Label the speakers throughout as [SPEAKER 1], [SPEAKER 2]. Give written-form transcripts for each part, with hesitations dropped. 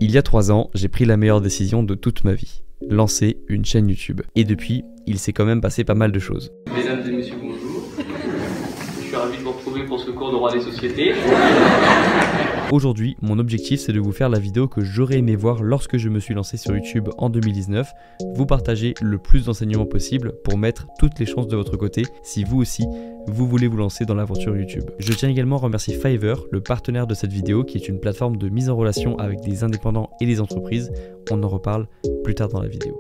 [SPEAKER 1] Il y a 3 ans, j'ai pris la meilleure décision de toute ma vie, lancer une chaîne YouTube. Et depuis, il s'est quand même passé pas mal de choses.
[SPEAKER 2] Mesdames et messieurs, bonjour. Je suis ravi de vous retrouver pour ce cours de droit des sociétés.
[SPEAKER 1] Aujourd'hui, mon objectif c'est de vous faire la vidéo que j'aurais aimé voir lorsque je me suis lancé sur YouTube en 2019, vous partager le plus d'enseignements possible pour mettre toutes les chances de votre côté si vous aussi, vous voulez vous lancer dans l'aventure YouTube. Je tiens également à remercier Fiverr, le partenaire de cette vidéo qui est une plateforme de mise en relation avec des indépendants et les entreprises. On en reparle plus tard dans la vidéo.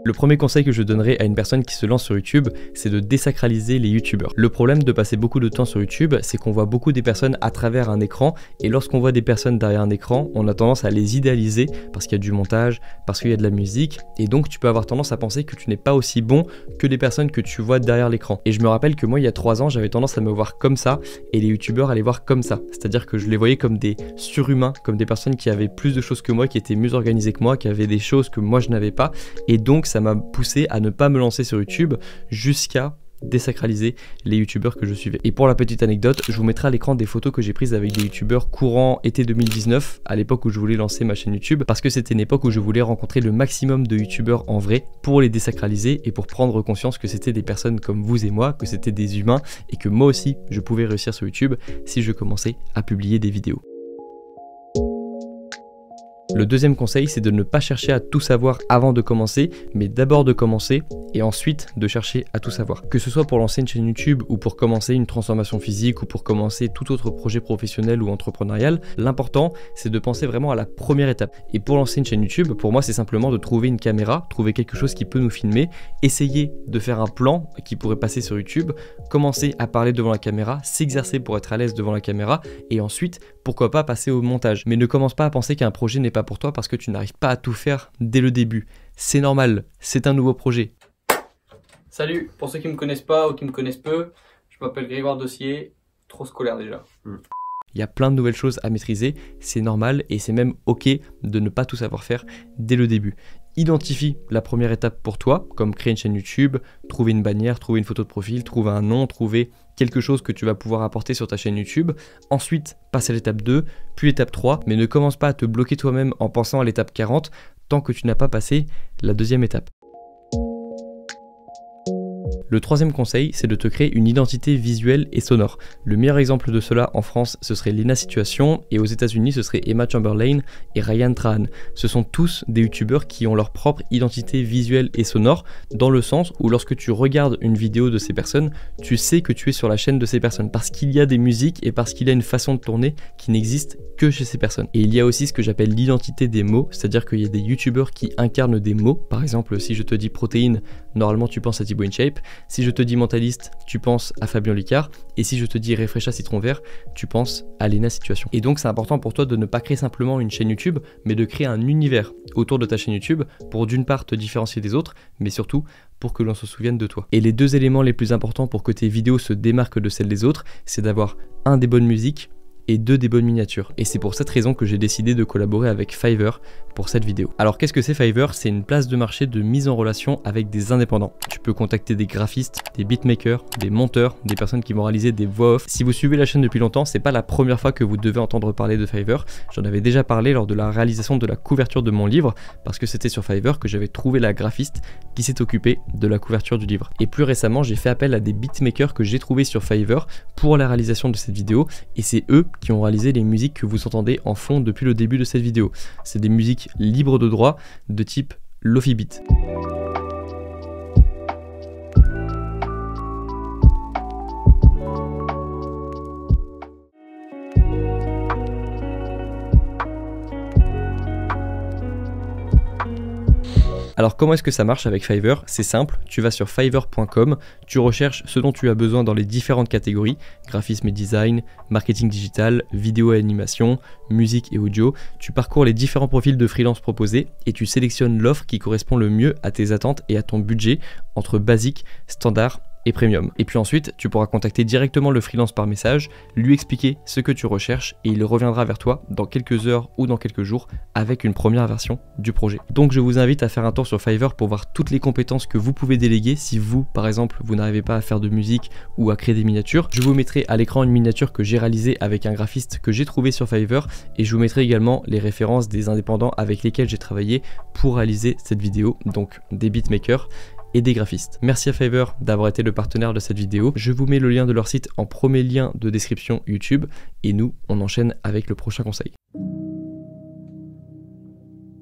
[SPEAKER 1] Le premier conseil que je donnerais à une personne qui se lance sur YouTube, c'est de désacraliser les youtubeurs. Le problème de passer beaucoup de temps sur YouTube, c'est qu'on voit beaucoup des personnes à travers un écran, et lorsqu'on voit des personnes derrière un écran, on a tendance à les idéaliser parce qu'il y a du montage, parce qu'il y a de la musique, et donc tu peux avoir tendance à penser que tu n'es pas aussi bon que les personnes que tu vois derrière l'écran. Et je me rappelle que moi il y a 3 ans, j'avais tendance à me voir comme ça, et les youtubeurs à les voir comme ça. C'est-à-dire que je les voyais comme des surhumains, comme des personnes qui avaient plus de choses que moi, qui étaient mieux organisées que moi, qui avaient des choses que moi je n'avais pas, et donc ça m'a poussé à ne pas me lancer sur YouTube jusqu'à désacraliser les youtubeurs que je suivais. Et pour la petite anecdote, je vous mettrai à l'écran des photos que j'ai prises avec des youtubeurs courant été 2019, à l'époque où je voulais lancer ma chaîne YouTube, parce que c'était une époque où je voulais rencontrer le maximum de youtubeurs en vrai pour les désacraliser et pour prendre conscience que c'était des personnes comme vous et moi, que c'était des humains et que moi aussi je pouvais réussir sur YouTube si je commençais à publier des vidéos. Le deuxième conseil, c'est de ne pas chercher à tout savoir avant de commencer, mais d'abord de commencer et ensuite de chercher à tout savoir. Que ce soit pour lancer une chaîne YouTube ou pour commencer une transformation physique ou pour commencer tout autre projet professionnel ou entrepreneurial, l'important c'est de penser vraiment à la première étape. Et pour lancer une chaîne YouTube, pour moi c'est simplement de trouver une caméra, trouver quelque chose qui peut nous filmer, essayer de faire un plan qui pourrait passer sur YouTube, commencer à parler devant la caméra, s'exercer pour être à l'aise devant la caméra et ensuite pourquoi pas passer au montage. Mais ne commence pas à penser qu'un projet n'est pas pour toi parce que tu n'arrives pas à tout faire dès le début. C'est normal, c'est un nouveau projet.
[SPEAKER 2] Salut, pour ceux qui me connaissent pas ou qui me connaissent peu, je m'appelle Grégoire Dossier, trop scolaire déjà.
[SPEAKER 1] Il y a plein de nouvelles choses à maîtriser, c'est normal et c'est même ok de ne pas tout savoir faire dès le début. Identifie la première étape pour toi, comme créer une chaîne YouTube, trouver une bannière, trouver une photo de profil, trouver un nom, trouver quelque chose que tu vas pouvoir apporter sur ta chaîne YouTube. Ensuite, passe à l'étape 2, puis l'étape 3, mais ne commence pas à te bloquer toi-même en pensant à l'étape 40 tant que tu n'as pas passé la deuxième étape. Le troisième conseil, c'est de te créer une identité visuelle et sonore. Le meilleur exemple de cela en France, ce serait Lena Situation, et aux États-Unis, ce serait Emma Chamberlain et Ryan Trahan. Ce sont tous des youtubeurs qui ont leur propre identité visuelle et sonore, dans le sens où lorsque tu regardes une vidéo de ces personnes, tu sais que tu es sur la chaîne de ces personnes, parce qu'il y a des musiques et parce qu'il y a une façon de tourner qui n'existe que chez ces personnes. Et il y a aussi ce que j'appelle l'identité des mots, c'est-à-dire qu'il y a des youtubeurs qui incarnent des mots. Par exemple, si je te dis protéine, normalement tu penses à Thibaut InShape. Si je te dis mentaliste, tu penses à Fabien Licard, et si je te dis réfléchis citron vert, tu penses à Lena Situation. Et donc c'est important pour toi de ne pas créer simplement une chaîne YouTube, mais de créer un univers autour de ta chaîne YouTube pour d'une part te différencier des autres, mais surtout pour que l'on se souvienne de toi. Et les deux éléments les plus importants pour que tes vidéos se démarquent de celles des autres, c'est d'avoir un, des bonnes musiques, et 2, des bonnes miniatures. Et c'est pour cette raison que j'ai décidé de collaborer avec Fiverr pour cette vidéo. Alors qu'est-ce que c'est Fiverr? C'est une place de marché de mise en relation avec des indépendants. Tu peux contacter des graphistes, des beatmakers, des monteurs, des personnes qui vont réaliser des voix off. Si vous suivez la chaîne depuis longtemps, c'est pas la première fois que vous devez entendre parler de Fiverr. J'en avais déjà parlé lors de la réalisation de la couverture de mon livre, parce que c'était sur Fiverr que j'avais trouvé la graphiste qui s'est occupée de la couverture du livre. Et plus récemment, j'ai fait appel à des beatmakers que j'ai trouvés sur Fiverr pour la réalisation de cette vidéo, et c'est eux qui ont réalisé les musiques que vous entendez en fond depuis le début de cette vidéo. C'est des musiques libres de droit de type Lofi Beat. Alors comment est-ce que ça marche avec Fiverr? C'est simple, tu vas sur fiverr.com, tu recherches ce dont tu as besoin dans les différentes catégories, graphisme et design, marketing digital, vidéo et animation, musique et audio, tu parcours les différents profils de freelance proposés et tu sélectionnes l'offre qui correspond le mieux à tes attentes et à ton budget entre basique, standard et premium. Et puis ensuite, tu pourras contacter directement le freelance par message, lui expliquer ce que tu recherches et il reviendra vers toi dans quelques heures ou dans quelques jours avec une première version du projet. Donc je vous invite à faire un tour sur Fiverr pour voir toutes les compétences que vous pouvez déléguer si vous, par exemple, vous n'arrivez pas à faire de musique ou à créer des miniatures. Je vous mettrai à l'écran une miniature que j'ai réalisée avec un graphiste que j'ai trouvé sur Fiverr et je vous mettrai également les références des indépendants avec lesquels j'ai travaillé pour réaliser cette vidéo, donc des beatmakers et des graphistes. Merci à Fiverr d'avoir été le partenaire de cette vidéo. Je vous mets le lien de leur site en premier lien de description YouTube et nous, on enchaîne avec le prochain conseil.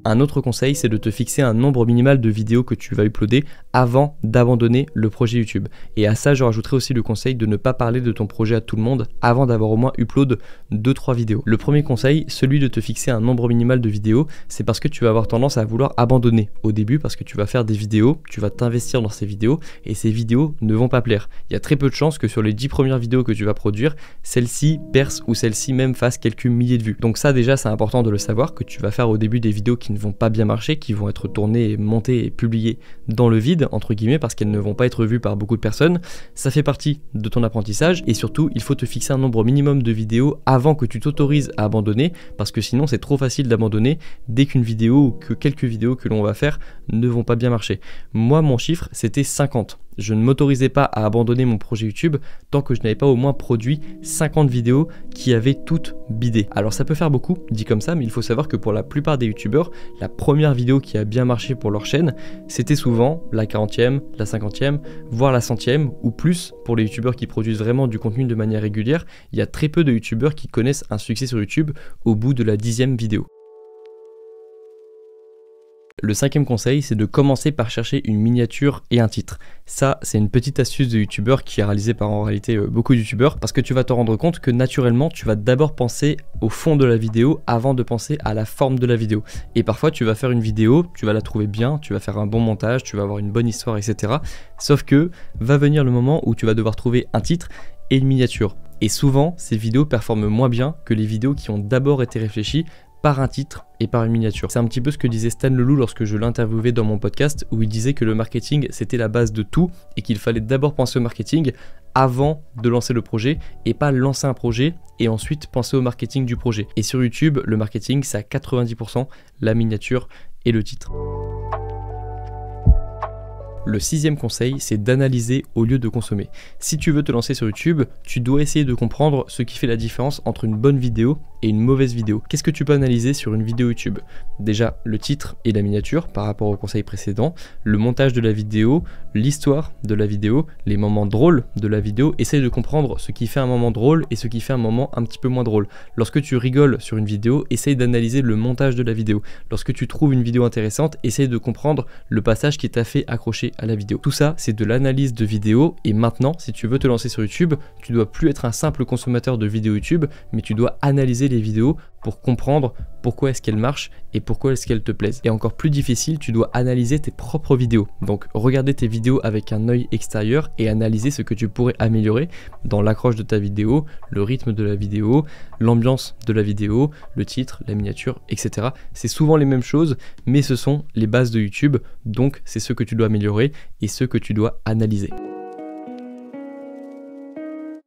[SPEAKER 1] Un autre conseil, c'est de te fixer un nombre minimal de vidéos que tu vas uploader avant d'abandonner le projet YouTube. Et à ça, je rajouterai aussi le conseil de ne pas parler de ton projet à tout le monde avant d'avoir au moins upload 2-3 vidéos. Le premier conseil, celui de te fixer un nombre minimal de vidéos, c'est parce que tu vas avoir tendance à vouloir abandonner au début parce que tu vas faire des vidéos, tu vas t'investir dans ces vidéos et ces vidéos ne vont pas plaire. Il y a très peu de chances que sur les 10 premières vidéos que tu vas produire, celle-ci perce ou celle-ci même fasse quelques milliers de vues. Donc ça déjà, c'est important de le savoir que tu vas faire au début des vidéos qui ne vont pas bien marcher, qui vont être tournées, montées et publiées dans le vide, entre guillemets, parce qu'elles ne vont pas être vues par beaucoup de personnes. Ça fait partie de ton apprentissage et surtout, il faut te fixer un nombre minimum de vidéos avant que tu t'autorises à abandonner, parce que sinon c'est trop facile d'abandonner dès qu'une vidéo ou que quelques vidéos que l'on va faire ne vont pas bien marcher. Moi, mon chiffre, c'était 50. Je ne m'autorisais pas à abandonner mon projet YouTube tant que je n'avais pas au moins produit 50 vidéos qui avaient toutes bidé. Alors ça peut faire beaucoup, dit comme ça, mais il faut savoir que pour la plupart des youtubeurs, la première vidéo qui a bien marché pour leur chaîne, c'était souvent la 40e, la 50e, voire la 100e ou plus pour les youtubeurs qui produisent vraiment du contenu de manière régulière. Il y a très peu de youtubeurs qui connaissent un succès sur YouTube au bout de la 10e vidéo. Le cinquième conseil, c'est de commencer par chercher une miniature et un titre. Ça, c'est une petite astuce de youtubeur qui est réalisée par en réalité beaucoup de youtubeurs parce que tu vas te rendre compte que naturellement, tu vas d'abord penser au fond de la vidéo avant de penser à la forme de la vidéo. Et parfois, tu vas faire une vidéo, tu vas la trouver bien, tu vas faire un bon montage, tu vas avoir une bonne histoire, etc. Sauf que va venir le moment où tu vas devoir trouver un titre et une miniature. Et souvent, ces vidéos performent moins bien que les vidéos qui ont d'abord été réfléchies par un titre et par une miniature. C'est un petit peu ce que disait Stan Leloup lorsque je l'interviewais dans mon podcast où il disait que le marketing c'était la base de tout et qu'il fallait d'abord penser au marketing avant de lancer le projet et pas lancer un projet et ensuite penser au marketing du projet. Et sur YouTube, le marketing c'est à 90% la miniature et le titre. Le sixième conseil, c'est d'analyser au lieu de consommer. Si tu veux te lancer sur YouTube, tu dois essayer de comprendre ce qui fait la différence entre une bonne vidéo et une mauvaise vidéo. Qu'est-ce que tu peux analyser sur une vidéo YouTube? Déjà, le titre et la miniature par rapport au conseil précédent, le montage de la vidéo, l'histoire de la vidéo, les moments drôles de la vidéo. Essaye de comprendre ce qui fait un moment drôle et ce qui fait un moment un petit peu moins drôle. Lorsque tu rigoles sur une vidéo, essaye d'analyser le montage de la vidéo. Lorsque tu trouves une vidéo intéressante, essaye de comprendre le passage qui t'a fait accrocher à la vidéo. Tout ça, c'est de l'analyse de vidéos et maintenant, si tu veux te lancer sur YouTube, tu dois plus être un simple consommateur de vidéos YouTube, mais tu dois analyser les vidéos pour comprendre pourquoi est-ce qu'elles marchent et pourquoi est-ce qu'elles te plaisent. Et encore plus difficile, tu dois analyser tes propres vidéos. Donc, regarder tes vidéos avec un œil extérieur et analyser ce que tu pourrais améliorer dans l'accroche de ta vidéo, le rythme de la vidéo, l'ambiance de la vidéo, le titre, la miniature, etc. C'est souvent les mêmes choses, mais ce sont les bases de YouTube, donc c'est ce que tu dois améliorer et ce que tu dois analyser.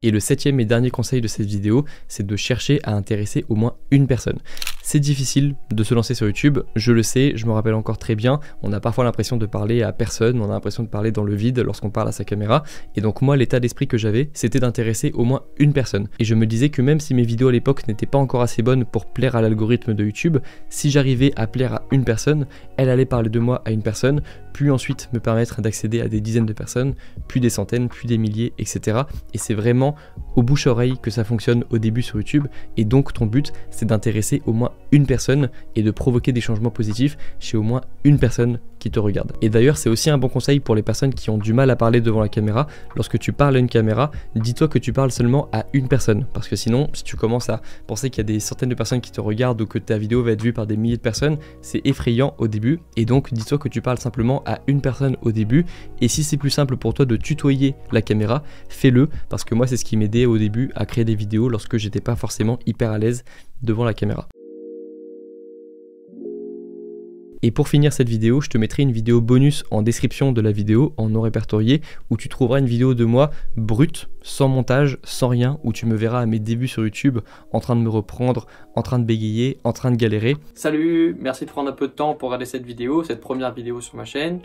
[SPEAKER 1] Et le septième et dernier conseil de cette vidéo, c'est de chercher à intéresser au moins une personne. C'est difficile de se lancer sur YouTube, je le sais, je me rappelle encore très bien, on a parfois l'impression de parler à personne, on a l'impression de parler dans le vide lorsqu'on parle à sa caméra, et donc moi l'état d'esprit que j'avais, c'était d'intéresser au moins une personne. Et je me disais que même si mes vidéos à l'époque n'étaient pas encore assez bonnes pour plaire à l'algorithme de YouTube, si j'arrivais à plaire à une personne, elle allait parler de moi à une personne, puis ensuite me permettre d'accéder à des dizaines de personnes, puis des centaines, puis des milliers, etc. Et c'est vraiment au bouche-oreille que ça fonctionne au début sur YouTube, et donc ton but c'est d'intéresser au moins une personne et de provoquer des changements positifs chez au moins une personne qui te regarde. Et d'ailleurs c'est aussi un bon conseil pour les personnes qui ont du mal à parler devant la caméra. Lorsque tu parles à une caméra, dis-toi que tu parles seulement à une personne, parce que sinon si tu commences à penser qu'il y a des centaines de personnes qui te regardent ou que ta vidéo va être vue par des milliers de personnes, c'est effrayant au début, et donc dis-toi que tu parles simplement à une personne au début, et si c'est plus simple pour toi de tutoyer la caméra, fais-le, parce que moi c'est ce qui m'aidait au début à créer des vidéos lorsque j'étais pas forcément hyper à l'aise devant la caméra. Et pour finir cette vidéo, je te mettrai une vidéo bonus en description de la vidéo, en non répertorié, où tu trouveras une vidéo de moi brute, sans montage, sans rien, où tu me verras à mes débuts sur YouTube, en train de me reprendre, en train de bégayer, en train de galérer.
[SPEAKER 2] Salut, merci de prendre un peu de temps pour regarder cette vidéo, cette première vidéo sur ma chaîne.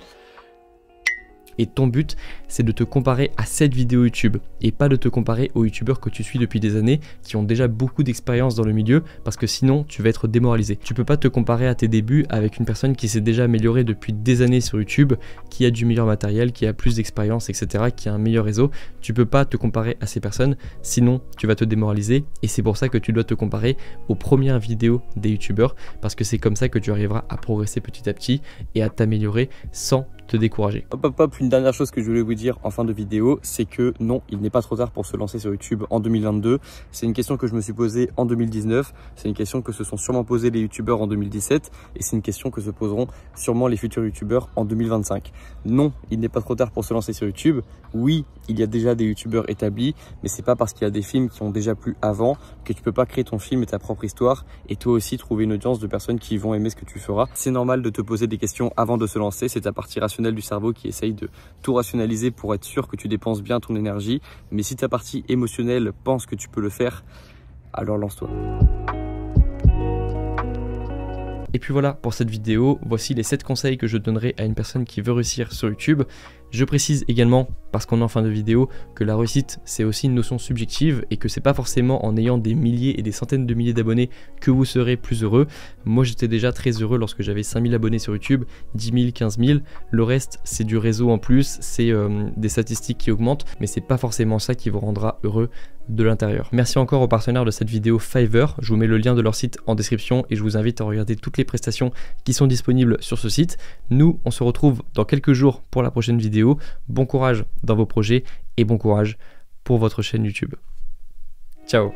[SPEAKER 1] Et ton but, c'est de te comparer à cette vidéo YouTube et pas de te comparer aux youtubeurs que tu suis depuis des années qui ont déjà beaucoup d'expérience dans le milieu, parce que sinon tu vas être démoralisé. Tu peux pas te comparer à tes débuts avec une personne qui s'est déjà améliorée depuis des années sur YouTube, qui a du meilleur matériel, qui a plus d'expérience, etc., qui a un meilleur réseau. Tu peux pas te comparer à ces personnes, sinon tu vas te démoraliser, et c'est pour ça que tu dois te comparer aux premières vidéos des youtubeurs, parce que c'est comme ça que tu arriveras à progresser petit à petit et à t'améliorer sans te décourager.
[SPEAKER 3] Hop, une dernière chose que je voulais vous dire en fin de vidéo, c'est que non, il n'est pas trop tard pour se lancer sur YouTube en 2022. C'est une question que je me suis posée en 2019, c'est une question que se sont sûrement posées les youtubeurs en 2017 et c'est une question que se poseront sûrement les futurs youtubeurs en 2025. Non, il n'est pas trop tard pour se lancer sur YouTube. Oui, il y a déjà des youtubeurs établis, mais c'est pas parce qu'il y a des films qui ont déjà plu avant que tu peux pas créer ton film et ta propre histoire et toi aussi trouver une audience de personnes qui vont aimer ce que tu feras. C'est normal de te poser des questions avant de se lancer, c'est ta partie rationnelle du cerveau qui essaye de tout rationaliser pour être sûr que tu dépenses bien ton énergie. Mais si ta partie émotionnelle pense que tu peux le faire, alors lance-toi.
[SPEAKER 1] Et puis voilà pour cette vidéo, voici les 7 conseils que je donnerai à une personne qui veut réussir sur YouTube. Je précise également, parce qu'on est en fin de vidéo, que la réussite c'est aussi une notion subjective et que c'est pas forcément en ayant des milliers et des centaines de milliers d'abonnés que vous serez plus heureux. Moi j'étais déjà très heureux lorsque j'avais 5000 abonnés sur YouTube, 10 000, 15 000. Le reste c'est du réseau en plus, c'est des statistiques qui augmentent, mais c'est pas forcément ça qui vous rendra heureux de l'intérieur. Merci encore aux partenaires de cette vidéo, Fiverr. Je vous mets le lien de leur site en description et je vous invite à regarder toutes les prestations qui sont disponibles sur ce site. Nous, on se retrouve dans quelques jours pour la prochaine vidéo. Bon courage dans vos projets et bon courage pour votre chaîne YouTube. Ciao!